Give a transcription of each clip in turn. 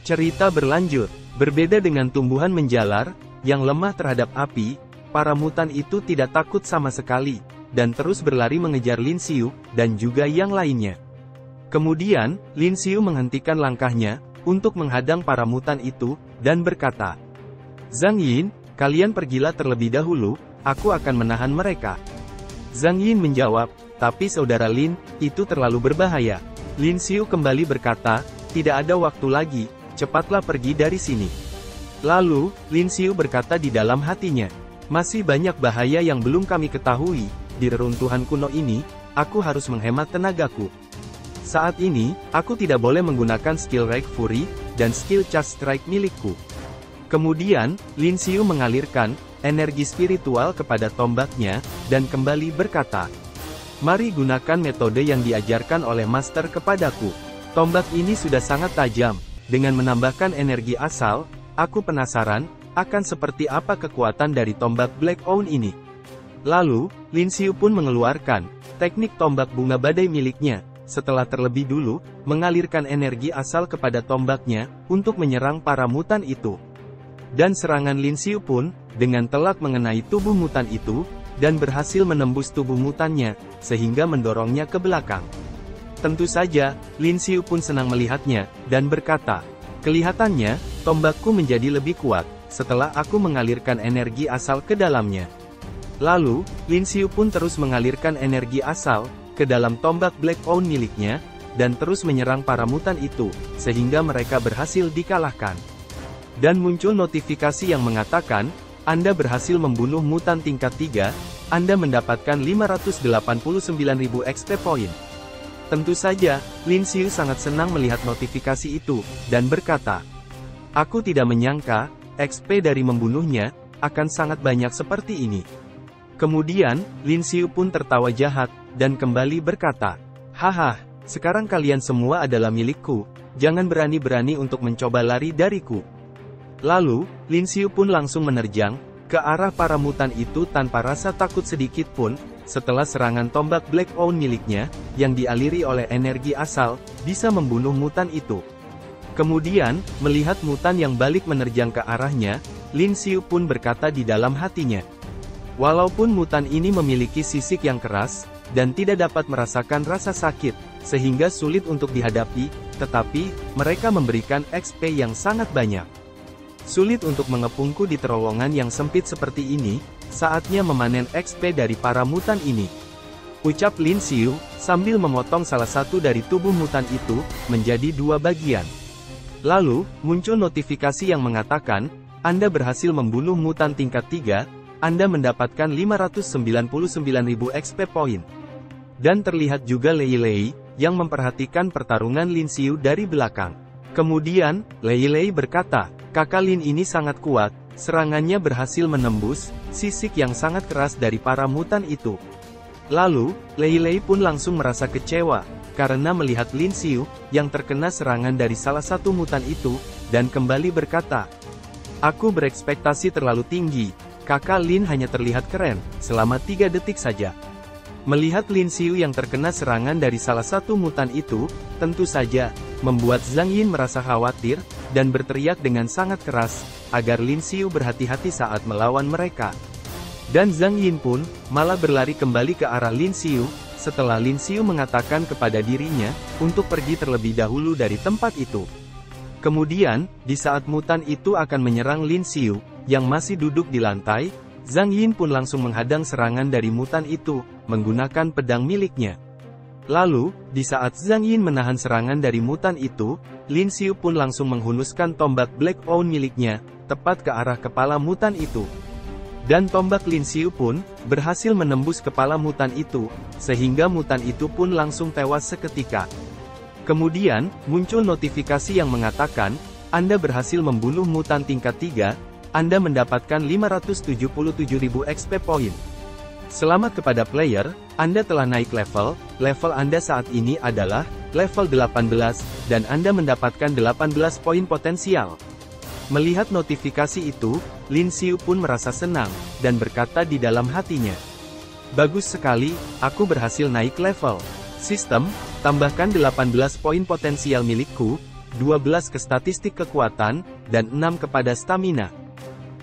Cerita berlanjut. Berbeda dengan tumbuhan menjalar, yang lemah terhadap api, para mutan itu tidak takut sama sekali, dan terus berlari mengejar Lin Xiu, dan juga yang lainnya. Kemudian, Lin Xiu menghentikan langkahnya, untuk menghadang para mutan itu, dan berkata, "Zhang Yin, kalian pergilah terlebih dahulu, aku akan menahan mereka." Zhang Yin menjawab, "Tapi saudara Lin, itu terlalu berbahaya." Lin Xiu kembali berkata, "Tidak ada waktu lagi, cepatlah pergi dari sini." Lalu, Lin Xiu berkata di dalam hatinya, "Masih banyak bahaya yang belum kami ketahui, di reruntuhan kuno ini, aku harus menghemat tenagaku. Saat ini, aku tidak boleh menggunakan skill Rage Fury, dan skill Charge Strike milikku." Kemudian, Lin Xiu mengalirkan energi spiritual kepada tombaknya, dan kembali berkata, "Mari gunakan metode yang diajarkan oleh Master kepadaku. Tombak ini sudah sangat tajam. Dengan menambahkan energi asal, aku penasaran, akan seperti apa kekuatan dari tombak Black Owl ini." Lalu, Lin Xiu pun mengeluarkan teknik tombak bunga badai miliknya, setelah terlebih dulu mengalirkan energi asal kepada tombaknya, untuk menyerang para mutan itu. Dan serangan Lin Xiu pun, dengan telak mengenai tubuh mutan itu, dan berhasil menembus tubuh mutannya, sehingga mendorongnya ke belakang. Tentu saja, Lin Xiu pun senang melihatnya, dan berkata, "Kelihatannya, tombakku menjadi lebih kuat, setelah aku mengalirkan energi asal ke dalamnya." Lalu, Lin Xiu pun terus mengalirkan energi asal, ke dalam tombak Black Owl miliknya, dan terus menyerang para mutan itu, sehingga mereka berhasil dikalahkan. Dan muncul notifikasi yang mengatakan, "Anda berhasil membunuh mutan tingkat 3, Anda mendapatkan 589.000 XP point." Tentu saja, Lin Xiu sangat senang melihat notifikasi itu, dan berkata, "Aku tidak menyangka, XP dari membunuhnya, akan sangat banyak seperti ini." Kemudian, Lin Xiu pun tertawa jahat, dan kembali berkata, "Haha, sekarang kalian semua adalah milikku, jangan berani-berani untuk mencoba lari dariku." Lalu, Lin Xiu pun langsung menerjang ke arah para mutan itu tanpa rasa takut sedikit pun. Setelah serangan tombak Black Owl miliknya, yang dialiri oleh energi asal, bisa membunuh mutan itu. Kemudian, melihat mutan yang balik menerjang ke arahnya, Lin Xiu pun berkata di dalam hatinya, "Walaupun mutan ini memiliki sisik yang keras, dan tidak dapat merasakan rasa sakit, sehingga sulit untuk dihadapi, tetapi, mereka memberikan XP yang sangat banyak. Sulit untuk mengepungku di terowongan yang sempit seperti ini, saatnya memanen XP dari para mutan ini." Ucap Lin Xiu, sambil memotong salah satu dari tubuh mutan itu, menjadi 2 bagian. Lalu, muncul notifikasi yang mengatakan, "Anda berhasil membunuh mutan tingkat 3, Anda mendapatkan 599.000 XP point." Dan terlihat juga Lei Lei, yang memperhatikan pertarungan Lin Xiu dari belakang. Kemudian, Lei Lei berkata, "Kakak Lin ini sangat kuat, serangannya berhasil menembus sisik yang sangat keras dari para mutan itu." Lalu, Lei Lei pun langsung merasa kecewa, karena melihat Lin Xiu, yang terkena serangan dari salah satu mutan itu, dan kembali berkata, "Aku berekspektasi terlalu tinggi, kakak Lin hanya terlihat keren, selama 3 detik saja." Melihat Lin Xiu yang terkena serangan dari salah satu mutan itu, tentu saja, membuat Zhang Yin merasa khawatir, dan berteriak dengan sangat keras, agar Lin Xiu berhati-hati saat melawan mereka. Dan Zhang Yin pun, malah berlari kembali ke arah Lin Xiu, setelah Lin Xiu mengatakan kepada dirinya, untuk pergi terlebih dahulu dari tempat itu. Kemudian, di saat mutan itu akan menyerang Lin Xiu, yang masih duduk di lantai, Zhang Yin pun langsung menghadang serangan dari mutan itu, menggunakan pedang miliknya. Lalu, di saat Zhang Yin menahan serangan dari mutan itu, Lin Xiu pun langsung menghunuskan tombak Black Owl miliknya, tepat ke arah kepala mutan itu. Dan tombak Lin Xiu pun, berhasil menembus kepala mutan itu, sehingga mutan itu pun langsung tewas seketika. Kemudian, muncul notifikasi yang mengatakan, "Anda berhasil membunuh mutan tingkat 3, Anda mendapatkan 577.000 XP point. Selamat kepada player, Anda telah naik level Anda saat ini adalah level 18, dan Anda mendapatkan 18 poin potensial." Melihat notifikasi itu, Lin Xiu pun merasa senang, dan berkata di dalam hatinya, "Bagus sekali, aku berhasil naik level. Sistem, tambahkan 18 poin potensial milikku, 12 ke statistik kekuatan, dan 6 kepada stamina.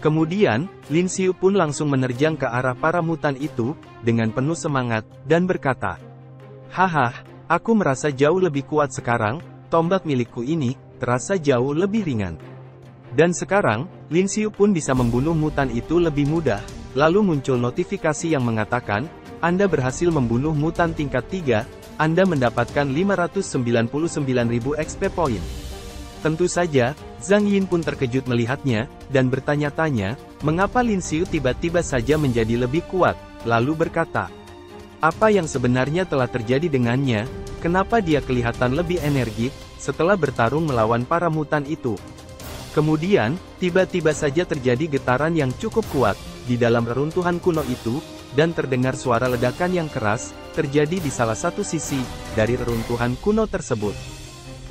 Kemudian, Lin Xiu pun langsung menerjang ke arah para mutan itu, dengan penuh semangat, dan berkata, "Haha, aku merasa jauh lebih kuat sekarang, tombak milikku ini, terasa jauh lebih ringan." Dan sekarang, Lin Xiu pun bisa membunuh mutan itu lebih mudah, lalu muncul notifikasi yang mengatakan, "Anda berhasil membunuh mutan tingkat 3, Anda mendapatkan 599.000 XP point." Tentu saja, Zhang Yin pun terkejut melihatnya, dan bertanya-tanya, mengapa Lin Xiu tiba-tiba saja menjadi lebih kuat, lalu berkata, apa yang sebenarnya telah terjadi dengannya, kenapa dia kelihatan lebih energik, setelah bertarung melawan para mutan itu. Kemudian, tiba-tiba saja terjadi getaran yang cukup kuat, di dalam reruntuhan kuno itu, dan terdengar suara ledakan yang keras, terjadi di salah satu sisi, dari reruntuhan kuno tersebut.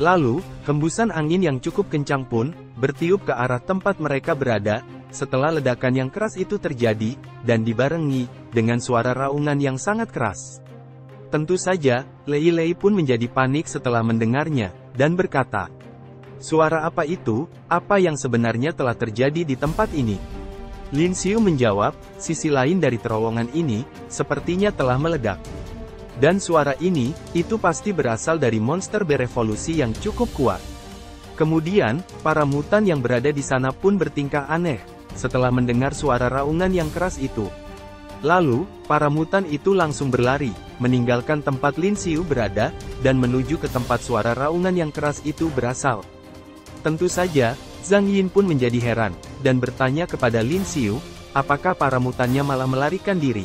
Lalu, hembusan angin yang cukup kencang pun, bertiup ke arah tempat mereka berada, setelah ledakan yang keras itu terjadi, dan dibarengi, dengan suara raungan yang sangat keras. Tentu saja, Lei Lei pun menjadi panik setelah mendengarnya, dan berkata, "Suara apa itu? Apa yang sebenarnya telah terjadi di tempat ini?" Lin Xiu menjawab, "Sisi lain dari terowongan ini, sepertinya telah meledak. Dan suara ini, itu pasti berasal dari monster berevolusi yang cukup kuat." Kemudian, para mutan yang berada di sana pun bertingkah aneh, setelah mendengar suara raungan yang keras itu. Lalu, para mutan itu langsung berlari, meninggalkan tempat Lin Xiu berada, dan menuju ke tempat suara raungan yang keras itu berasal. Tentu saja, Zhang Yin pun menjadi heran, dan bertanya kepada Lin Xiu, apakah para mutannya malah melarikan diri.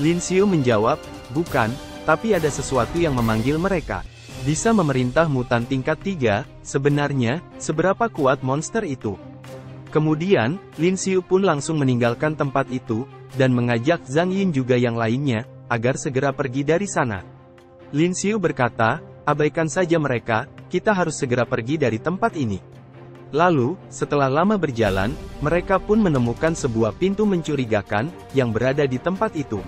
Lin Xiu menjawab, "Bukan, tapi ada sesuatu yang memanggil mereka." Bisa memerintah mutan tingkat 3, sebenarnya, seberapa kuat monster itu? Kemudian, Lin Xiu pun langsung meninggalkan tempat itu, dan mengajak Zhang Yin juga yang lainnya, agar segera pergi dari sana. Lin Xiu berkata, "Abaikan saja mereka, kita harus segera pergi dari tempat ini." Lalu, setelah lama berjalan, mereka pun menemukan sebuah pintu mencurigakan, yang berada di tempat itu.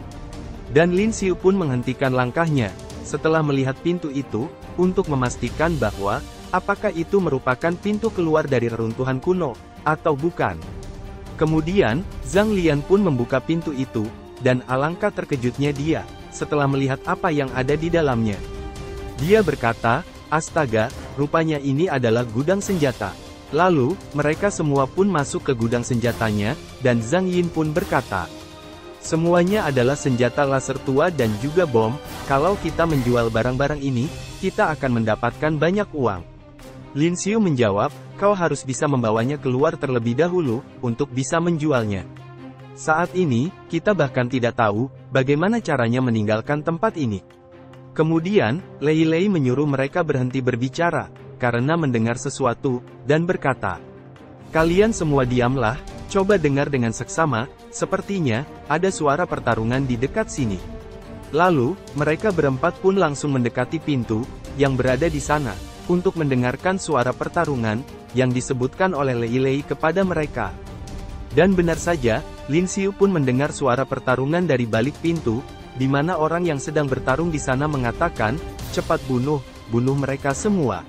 Dan Lin Xiu pun menghentikan langkahnya, setelah melihat pintu itu, untuk memastikan bahwa, apakah itu merupakan pintu keluar dari reruntuhan kuno, atau bukan. Kemudian, Zhang Lian pun membuka pintu itu, dan alangkah terkejutnya dia, setelah melihat apa yang ada di dalamnya. Dia berkata, "Astaga, rupanya ini adalah gudang senjata." Lalu, mereka semua pun masuk ke gudang senjatanya, dan Zhang Yin pun berkata, "Semuanya adalah senjata laser tua dan juga bom, kalau kita menjual barang-barang ini, kita akan mendapatkan banyak uang." Lin Xiu menjawab, "Kau harus bisa membawanya keluar terlebih dahulu, untuk bisa menjualnya. Saat ini, kita bahkan tidak tahu, bagaimana caranya meninggalkan tempat ini." Kemudian, Lei Lei menyuruh mereka berhenti berbicara, karena mendengar sesuatu, dan berkata, "Kalian semua diamlah, coba dengar dengan seksama, sepertinya, ada suara pertarungan di dekat sini." Lalu, mereka berempat pun langsung mendekati pintu, yang berada di sana, untuk mendengarkan suara pertarungan, yang disebutkan oleh Lei Lei kepada mereka. Dan benar saja, Lin Xiu pun mendengar suara pertarungan dari balik pintu, di mana orang yang sedang bertarung di sana mengatakan, "Cepat bunuh mereka semua."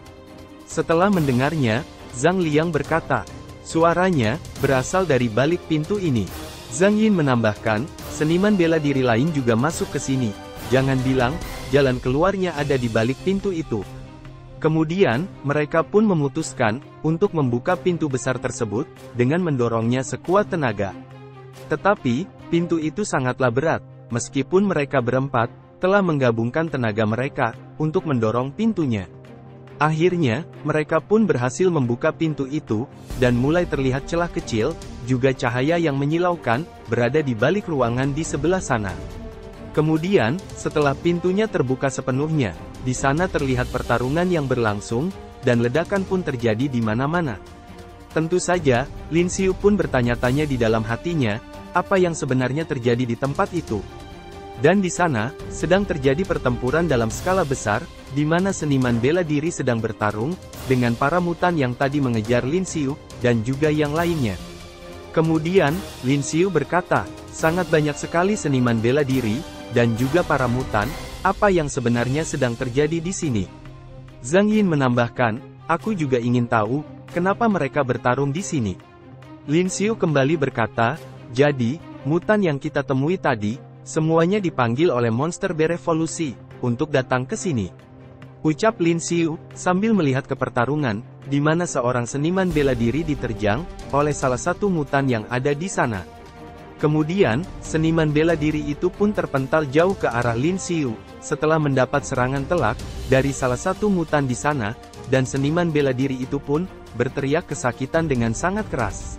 Setelah mendengarnya, Zhang Liang berkata, "Suaranya berasal dari balik pintu ini." Zhang Yin menambahkan, "Seniman bela diri lain juga masuk ke sini. Jangan bilang, jalan keluarnya ada di balik pintu itu." Kemudian, mereka pun memutuskan, untuk membuka pintu besar tersebut, dengan mendorongnya sekuat tenaga. Tetapi, pintu itu sangatlah berat, meskipun mereka berempat, telah menggabungkan tenaga mereka, untuk mendorong pintunya. Akhirnya, mereka pun berhasil membuka pintu itu, dan mulai terlihat celah kecil, juga cahaya yang menyilaukan, berada di balik ruangan di sebelah sana. Kemudian, setelah pintunya terbuka sepenuhnya, di sana terlihat pertarungan yang berlangsung, dan ledakan pun terjadi di mana-mana. Tentu saja, Lin Xiu pun bertanya-tanya di dalam hatinya, apa yang sebenarnya terjadi di tempat itu. Dan di sana, sedang terjadi pertempuran dalam skala besar, di mana seniman bela diri sedang bertarung, dengan para mutan yang tadi mengejar Lin Xiu, dan juga yang lainnya. Kemudian, Lin Xiu berkata, "Sangat banyak sekali seniman bela diri, dan juga para mutan, apa yang sebenarnya sedang terjadi di sini?" Zhang Yin menambahkan, Aku juga ingin tahu, kenapa mereka bertarung di sini. Lin Xiu kembali berkata, jadi, mutan yang kita temui tadi, semuanya dipanggil oleh monster berevolusi, untuk datang ke sini. Ucap Lin Xiu, sambil melihat ke pertarungan, di mana seorang seniman bela diri diterjang, oleh salah satu mutan yang ada di sana. Kemudian, seniman bela diri itu pun terpental jauh ke arah Lin Xiu, setelah mendapat serangan telak, dari salah satu mutan di sana, dan seniman bela diri itu pun, berteriak kesakitan dengan sangat keras.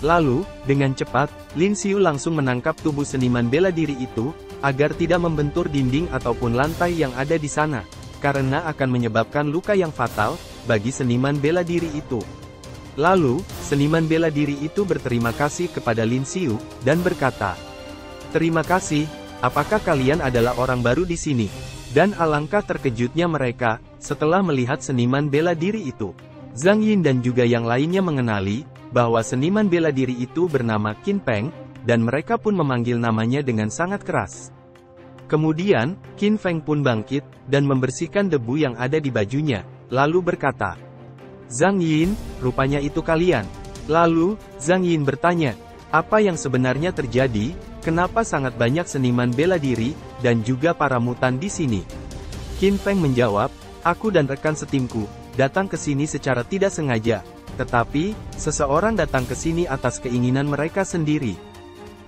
Lalu, dengan cepat, Lin Xiu langsung menangkap tubuh seniman bela diri itu, agar tidak membentur dinding ataupun lantai yang ada di sana, karena akan menyebabkan luka yang fatal, bagi seniman bela diri itu. Lalu, seniman bela diri itu berterima kasih kepada Lin Xiu, dan berkata, "Terima kasih, apakah kalian adalah orang baru di sini?" Dan alangkah terkejutnya mereka, setelah melihat seniman bela diri itu. Zhang Yin dan juga yang lainnya mengenali, bahwa seniman bela diri itu bernama Qin Feng, dan mereka pun memanggil namanya dengan sangat keras. Kemudian, Qin Feng pun bangkit, dan membersihkan debu yang ada di bajunya, lalu berkata, "Zhang Yin, rupanya itu kalian." Lalu, Zhang Yin bertanya, "Apa yang sebenarnya terjadi? Kenapa sangat banyak seniman bela diri, dan juga para mutan di sini?" Qin Feng menjawab, "Aku dan rekan setimku, datang ke sini secara tidak sengaja, tetapi, seseorang datang ke sini atas keinginan mereka sendiri.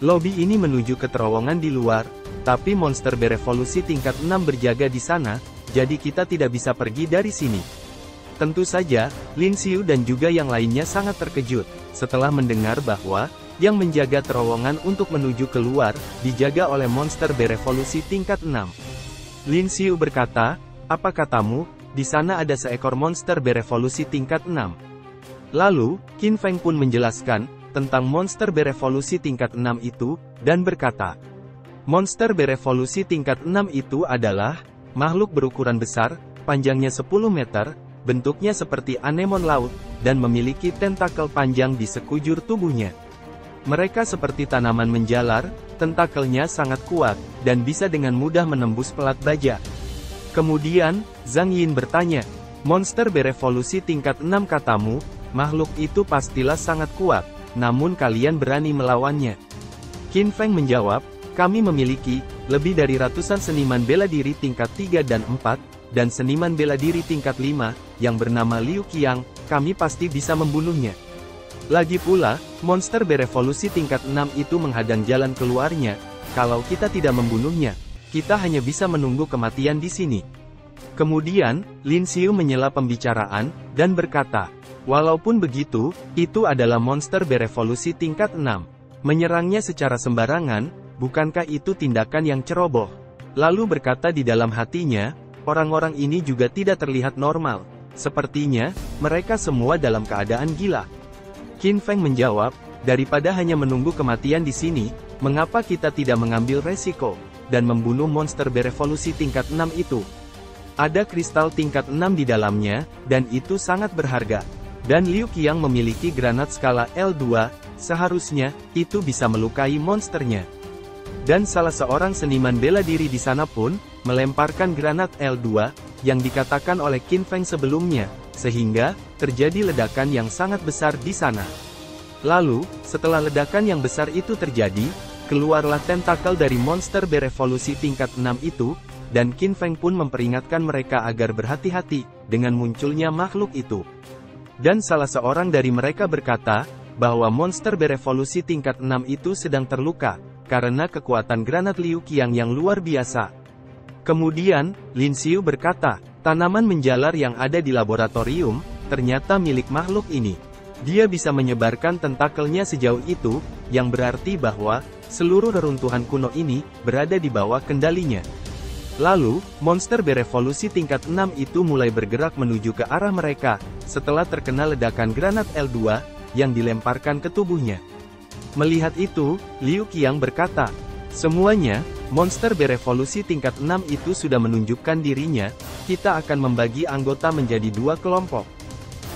Lobi ini menuju ke terowongan di luar, tapi monster berevolusi tingkat 6 berjaga di sana, jadi kita tidak bisa pergi dari sini." Tentu saja, Lin Xiu dan juga yang lainnya sangat terkejut, setelah mendengar bahwa, yang menjaga terowongan untuk menuju keluar, dijaga oleh monster berevolusi tingkat 6. Lin Xiu berkata, "Apa katamu, di sana ada seekor monster berevolusi tingkat 6. Lalu, Qin Feng pun menjelaskan, tentang monster berevolusi tingkat 6 itu, dan berkata, "Monster berevolusi tingkat 6 itu adalah, makhluk berukuran besar, panjangnya 10 meter, bentuknya seperti anemon laut, dan memiliki tentakel panjang di sekujur tubuhnya. Mereka seperti tanaman menjalar, tentakelnya sangat kuat, dan bisa dengan mudah menembus pelat baja." Kemudian, Zhang Yin bertanya, "Monster berevolusi tingkat 6 katamu, makhluk itu pastilah sangat kuat, namun kalian berani melawannya?" Qin Feng menjawab, "Kami memiliki, lebih dari ratusan seniman bela diri tingkat 3 dan 4, dan seniman bela diri tingkat 5, yang bernama Liu Qiang, kami pasti bisa membunuhnya. Lagi pula, monster berevolusi tingkat 6 itu menghadang jalan keluarnya, kalau kita tidak membunuhnya, kita hanya bisa menunggu kematian di sini." Kemudian, Lin Xiu menyela pembicaraan, dan berkata, "Walaupun begitu, itu adalah monster berevolusi tingkat 6. Menyerangnya secara sembarangan, bukankah itu tindakan yang ceroboh?" Lalu berkata di dalam hatinya, "Orang-orang ini juga tidak terlihat normal. Sepertinya, mereka semua dalam keadaan gila." Qin Feng menjawab, "Daripada hanya menunggu kematian di sini, mengapa kita tidak mengambil resiko, dan membunuh monster berevolusi tingkat 6 itu? Ada kristal tingkat 6 di dalamnya, dan itu sangat berharga. Dan Liu Qiang memiliki granat skala L2, seharusnya, itu bisa melukai monsternya." Dan salah seorang seniman bela diri di sana pun, melemparkan granat L2, yang dikatakan oleh Qin Feng sebelumnya, sehingga, terjadi ledakan yang sangat besar di sana. Lalu, setelah ledakan yang besar itu terjadi, keluarlah tentakel dari monster berevolusi tingkat 6 itu, dan Qin Feng pun memperingatkan mereka agar berhati-hati, dengan munculnya makhluk itu. Dan salah seorang dari mereka berkata, bahwa monster berevolusi tingkat 6 itu sedang terluka, karena kekuatan granat Liu Qiang yang luar biasa. Kemudian, Lin Xiu berkata, "Tanaman menjalar yang ada di laboratorium, ternyata milik makhluk ini. Dia bisa menyebarkan tentakelnya sejauh itu, yang berarti bahwa, seluruh reruntuhan kuno ini, berada di bawah kendalinya." Lalu, monster berevolusi tingkat 6 itu mulai bergerak menuju ke arah mereka, setelah terkena ledakan granat L2, yang dilemparkan ke tubuhnya. Melihat itu, Liu Qiang berkata, "Semuanya, monster berevolusi tingkat 6 itu sudah menunjukkan dirinya, kita akan membagi anggota menjadi 2 kelompok.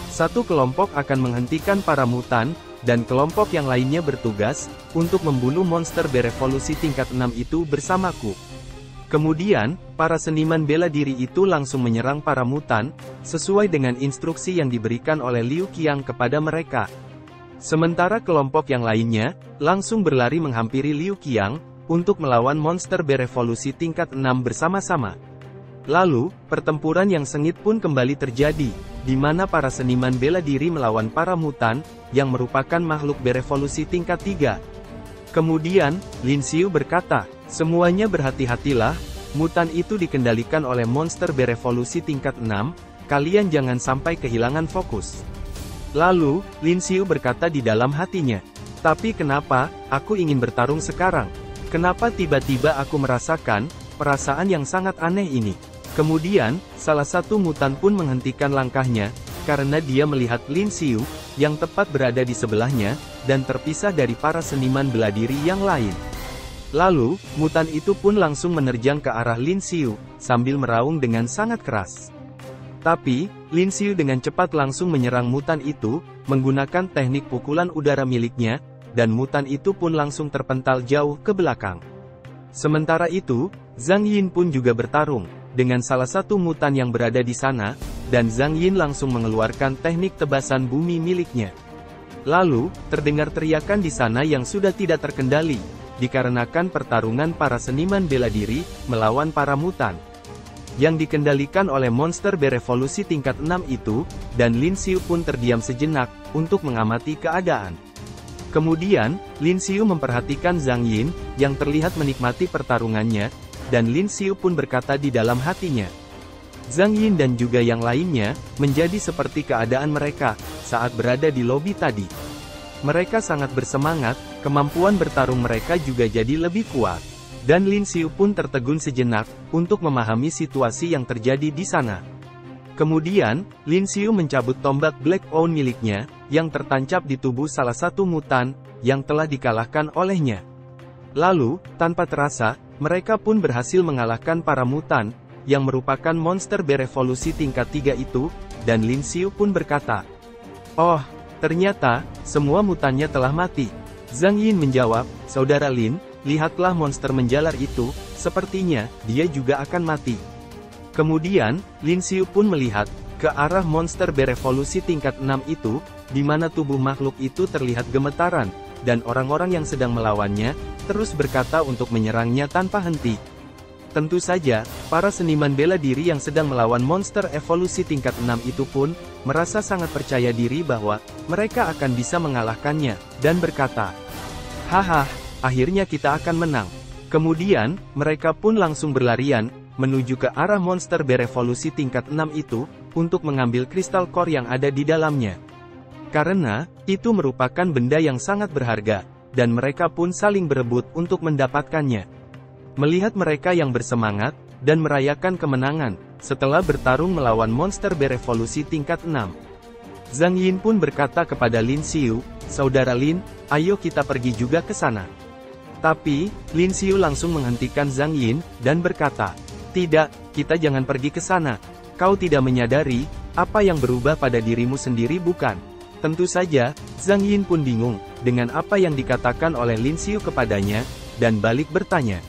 Satu kelompok akan menghentikan para mutan, dan kelompok yang lainnya bertugas, untuk membunuh monster berevolusi tingkat 6 itu bersamaku." Kemudian, para seniman bela diri itu langsung menyerang para mutan, sesuai dengan instruksi yang diberikan oleh Liu Qiang kepada mereka. Sementara kelompok yang lainnya, langsung berlari menghampiri Liu Qiang, untuk melawan monster berevolusi tingkat 6 bersama-sama. Lalu, pertempuran yang sengit pun kembali terjadi, di mana para seniman bela diri melawan para mutan, yang merupakan makhluk berevolusi tingkat 3. Kemudian, Lin Xiu berkata, "Semuanya berhati-hatilah, mutan itu dikendalikan oleh monster berevolusi tingkat 6, kalian jangan sampai kehilangan fokus." Lalu, Lin Xiu berkata di dalam hatinya, "Tapi kenapa, aku ingin bertarung sekarang? Kenapa tiba-tiba aku merasakan perasaan yang sangat aneh ini?" Kemudian, salah satu mutan pun menghentikan langkahnya, karena dia melihat Lin Xiu, yang tepat berada di sebelahnya, dan terpisah dari para seniman bela diri yang lain. Lalu, mutan itu pun langsung menerjang ke arah Lin Xiu, sambil meraung dengan sangat keras. Tapi, Lin Xiu dengan cepat langsung menyerang mutan itu, menggunakan teknik pukulan udara miliknya, dan mutan itu pun langsung terpental jauh ke belakang. Sementara itu, Zhang Yin pun juga bertarung dengan salah satu mutan yang berada di sana, dan Zhang Yin langsung mengeluarkan teknik tebasan bumi miliknya. Lalu, terdengar teriakan di sana yang sudah tidak terkendali, dikarenakan pertarungan para seniman bela diri, melawan para mutan, yang dikendalikan oleh monster berevolusi tingkat 6 itu, dan Lin Xiu pun terdiam sejenak, untuk mengamati keadaan. Kemudian, Lin Xiu memperhatikan Zhang Yin, yang terlihat menikmati pertarungannya, dan Lin Xiu pun berkata di dalam hatinya, Zhang Yin dan juga yang lainnya, menjadi seperti keadaan mereka, saat berada di lobi tadi. Mereka sangat bersemangat, kemampuan bertarung mereka juga jadi lebih kuat. Dan Lin Xiu pun tertegun sejenak, untuk memahami situasi yang terjadi di sana. Kemudian, Lin Xiu mencabut tombak Black Owl miliknya, yang tertancap di tubuh salah satu mutan, yang telah dikalahkan olehnya. Lalu, tanpa terasa, mereka pun berhasil mengalahkan para mutan, yang merupakan monster berevolusi tingkat 3 itu, dan Lin Xiu pun berkata, "Oh, ternyata, semua mutannya telah mati." Zhang Yin menjawab, "Saudara Lin, lihatlah monster menjalar itu, sepertinya, dia juga akan mati." Kemudian, Lin Xiu pun melihat, ke arah monster berevolusi tingkat 6 itu, di mana tubuh makhluk itu terlihat gemetaran, dan orang-orang yang sedang melawannya, terus berkata untuk menyerangnya tanpa henti. Tentu saja, para seniman bela diri yang sedang melawan monster evolusi tingkat 6 itu pun, merasa sangat percaya diri bahwa, mereka akan bisa mengalahkannya, dan berkata, "Haha, akhirnya kita akan menang." Kemudian, mereka pun langsung berlarian, menuju ke arah monster berevolusi tingkat 6 itu, untuk mengambil kristal core yang ada di dalamnya. Karena, itu merupakan benda yang sangat berharga, dan mereka pun saling berebut untuk mendapatkannya. Melihat mereka yang bersemangat, dan merayakan kemenangan, setelah bertarung melawan monster berevolusi tingkat 6. Zhang Yin pun berkata kepada Lin Xiu, "Saudara Lin, ayo kita pergi juga ke sana." Tapi, Lin Xiu langsung menghentikan Zhang Yin, dan berkata, "Tidak, kita jangan pergi ke sana. Kau tidak menyadari, apa yang berubah pada dirimu sendiri bukan?" Tentu saja, Zhang Yin pun bingung, dengan apa yang dikatakan oleh Lin Xiu kepadanya, dan balik bertanya,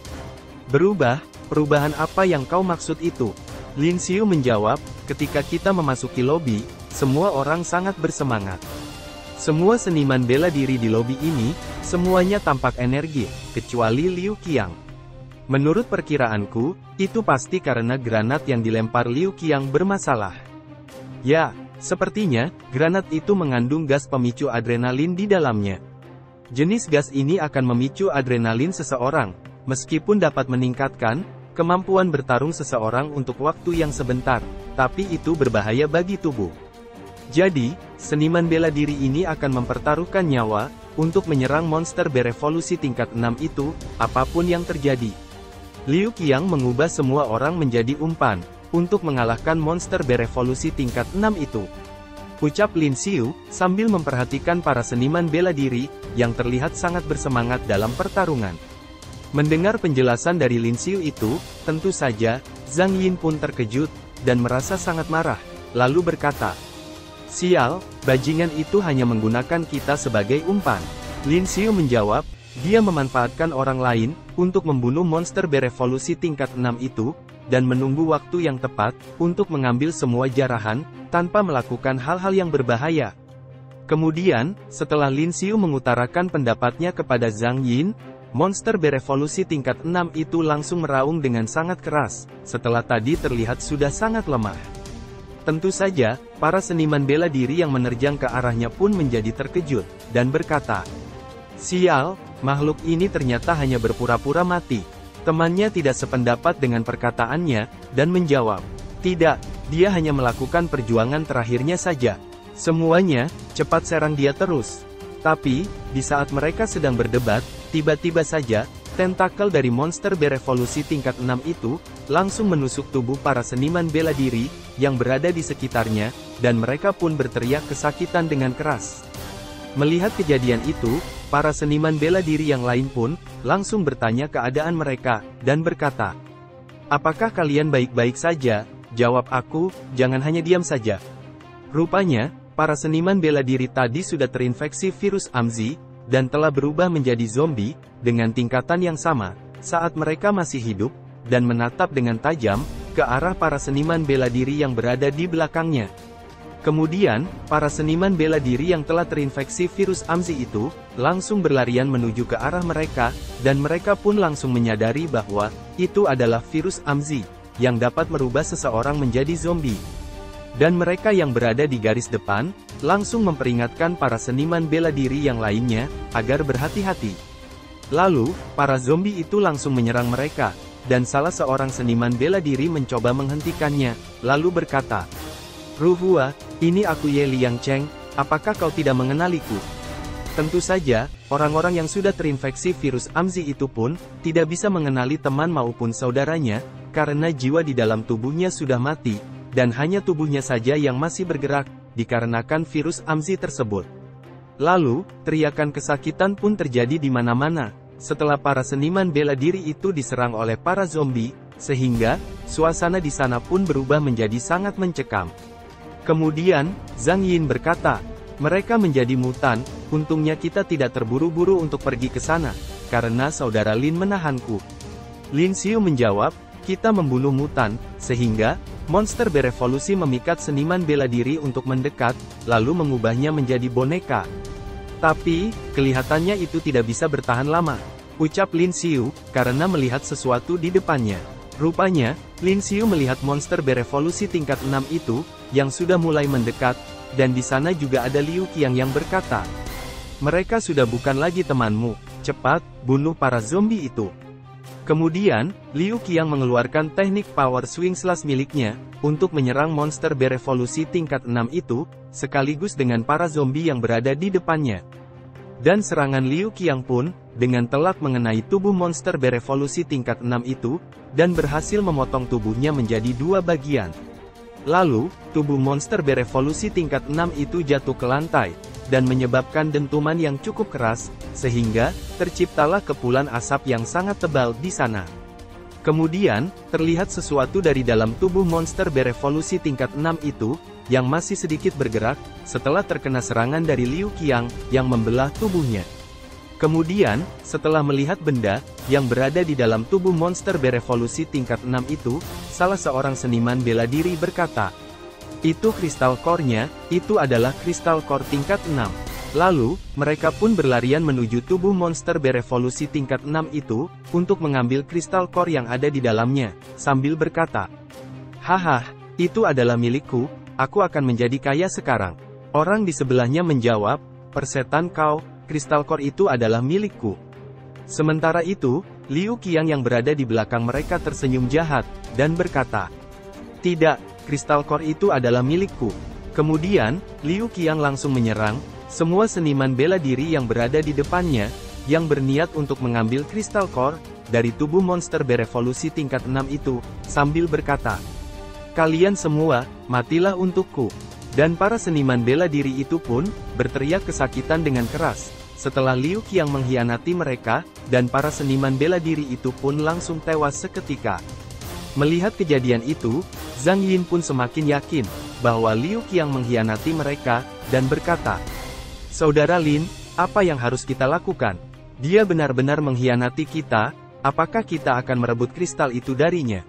"Berubah? Perubahan apa yang kau maksud itu?" Lin Xiu menjawab, "Ketika kita memasuki lobi, semua orang sangat bersemangat. Semua seniman bela diri di lobi ini, semuanya tampak energi, kecuali Liu Qiang. Menurut perkiraanku, itu pasti karena granat yang dilempar Liu Qiang bermasalah. Ya, sepertinya, granat itu mengandung gas pemicu adrenalin di dalamnya. Jenis gas ini akan memicu adrenalin seseorang, meskipun dapat meningkatkan kemampuan bertarung seseorang untuk waktu yang sebentar, tapi itu berbahaya bagi tubuh. Jadi, seniman bela diri ini akan mempertaruhkan nyawa, untuk menyerang monster berevolusi tingkat 6 itu, apapun yang terjadi." Liu Qiang mengubah semua orang menjadi umpan, untuk mengalahkan monster berevolusi tingkat 6 itu. Ucap Lin Xiu, sambil memperhatikan para seniman bela diri, yang terlihat sangat bersemangat dalam pertarungan. Mendengar penjelasan dari Lin Xiu itu, tentu saja, Zhang Yin pun terkejut, dan merasa sangat marah, lalu berkata, "Sial, bajingan itu hanya menggunakan kita sebagai umpan." Lin Xiu menjawab, Dia memanfaatkan orang lain, untuk membunuh monster berevolusi tingkat 6 itu, dan menunggu waktu yang tepat, untuk mengambil semua jarahan, tanpa melakukan hal-hal yang berbahaya. Kemudian, setelah Lin Xiu mengutarakan pendapatnya kepada Zhang Yin, monster berevolusi tingkat 6 itu langsung meraung dengan sangat keras, setelah tadi terlihat sudah sangat lemah. Tentu saja, para seniman bela diri yang menerjang ke arahnya pun menjadi terkejut, dan berkata, "Sial, makhluk ini ternyata hanya berpura-pura mati." Temannya tidak sependapat dengan perkataannya, dan menjawab, "Tidak, dia hanya melakukan perjuangan terakhirnya saja. Semuanya, cepat serang dia terus." Tapi, di saat mereka sedang berdebat, tiba-tiba saja, tentakel dari monster berevolusi tingkat 6 itu, langsung menusuk tubuh para seniman bela diri, yang berada di sekitarnya, dan mereka pun berteriak kesakitan dengan keras. Melihat kejadian itu, para seniman bela diri yang lain pun, langsung bertanya keadaan mereka, dan berkata, "Apakah kalian baik-baik saja?" Jawab aku, "Jangan hanya diam saja." Rupanya, para seniman bela diri tadi sudah terinfeksi virus Amzi, dan telah berubah menjadi zombie, dengan tingkatan yang sama, saat mereka masih hidup, dan menatap dengan tajam, ke arah para seniman bela diri yang berada di belakangnya. Kemudian, para seniman bela diri yang telah terinfeksi virus Amzi itu, langsung berlarian menuju ke arah mereka, dan mereka pun langsung menyadari bahwa, itu adalah virus Amzi, yang dapat merubah seseorang menjadi zombie. Dan mereka yang berada di garis depan, langsung memperingatkan para seniman bela diri yang lainnya, agar berhati-hati. Lalu, para zombie itu langsung menyerang mereka, dan salah seorang seniman bela diri mencoba menghentikannya, lalu berkata, "Ruhua, ini aku Ye Liang Cheng, apakah kau tidak mengenaliku?" Tentu saja, orang-orang yang sudah terinfeksi virus Amzi itu pun, tidak bisa mengenali teman maupun saudaranya, karena jiwa di dalam tubuhnya sudah mati, dan hanya tubuhnya saja yang masih bergerak, dikarenakan virus Amzi tersebut. Lalu, teriakan kesakitan pun terjadi di mana-mana, setelah para seniman bela diri itu diserang oleh para zombie, sehingga, suasana di sana pun berubah menjadi sangat mencekam. Kemudian, Zhang Yin berkata, "Mereka menjadi mutan, untungnya kita tidak terburu-buru untuk pergi ke sana, karena saudara Lin menahanku." Lin Xiu menjawab, "Kita membunuh mutan, sehingga, monster berevolusi memikat seniman bela diri untuk mendekat, lalu mengubahnya menjadi boneka. Tapi, kelihatannya itu tidak bisa bertahan lama," ucap Lin Xiu, karena melihat sesuatu di depannya. Rupanya, Lin Xiu melihat monster berevolusi tingkat 6 itu, yang sudah mulai mendekat, dan di sana juga ada Liu Qiang yang berkata, "Mereka sudah bukan lagi temanmu, cepat, bunuh para zombie itu." Kemudian, Liu Qiang mengeluarkan teknik power swing slash miliknya, untuk menyerang monster berevolusi tingkat 6 itu, sekaligus dengan para zombie yang berada di depannya. Dan serangan Liu Qiang pun, dengan telak mengenai tubuh monster berevolusi tingkat 6 itu, dan berhasil memotong tubuhnya menjadi 2 bagian. Lalu, tubuh monster berevolusi tingkat 6 itu jatuh ke lantai, dan menyebabkan dentuman yang cukup keras, sehingga, terciptalah kepulan asap yang sangat tebal di sana. Kemudian, terlihat sesuatu dari dalam tubuh monster berevolusi tingkat 6 itu, yang masih sedikit bergerak, setelah terkena serangan dari Liu Qiang, yang membelah tubuhnya. Kemudian, setelah melihat benda, yang berada di dalam tubuh monster berevolusi tingkat 6 itu, salah seorang seniman bela diri berkata, "Itu kristal core-nya, itu adalah kristal core tingkat 6. Lalu, mereka pun berlarian menuju tubuh monster berevolusi tingkat 6 itu, untuk mengambil kristal core yang ada di dalamnya, sambil berkata, "Haha, itu adalah milikku, aku akan menjadi kaya sekarang." Orang di sebelahnya menjawab, "Persetan kau, kristal core itu adalah milikku." Sementara itu, Liu Qiang yang berada di belakang mereka tersenyum jahat, dan berkata, "Tidak, kristal core itu adalah milikku." Kemudian, Liu Qiang langsung menyerang semua seniman bela diri yang berada di depannya, yang berniat untuk mengambil kristal core dari tubuh monster berevolusi tingkat 6 itu, sambil berkata, "Kalian semua, matilah untukku." Dan para seniman bela diri itu pun, berteriak kesakitan dengan keras, setelah Liu Qiang mengkhianati mereka, dan para seniman bela diri itu pun langsung tewas seketika. Melihat kejadian itu, Zhang Yin pun semakin yakin, bahwa Liu Qiang mengkhianati mereka, dan berkata, "Saudara Lin, apa yang harus kita lakukan?" Dia benar-benar mengkhianati kita, apakah kita akan merebut kristal itu darinya?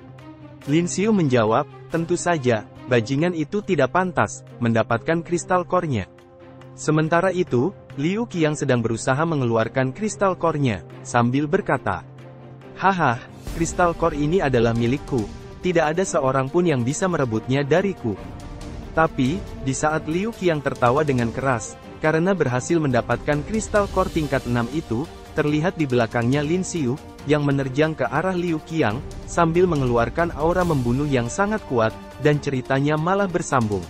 Lin Xiu menjawab, tentu saja, bajingan itu tidak pantas mendapatkan kristal core-nya. Sementara itu, Liu Qiang sedang berusaha mengeluarkan kristal core-nya, sambil berkata, haha, kristal core ini adalah milikku, tidak ada seorang pun yang bisa merebutnya dariku. Tapi, di saat Liu Qiang tertawa dengan keras, karena berhasil mendapatkan kristal core tingkat 6 itu, terlihat di belakangnya Lin Xiu, yang menerjang ke arah Liu Qiang, sambil mengeluarkan aura membunuh yang sangat kuat, dan ceritanya malah bersambung.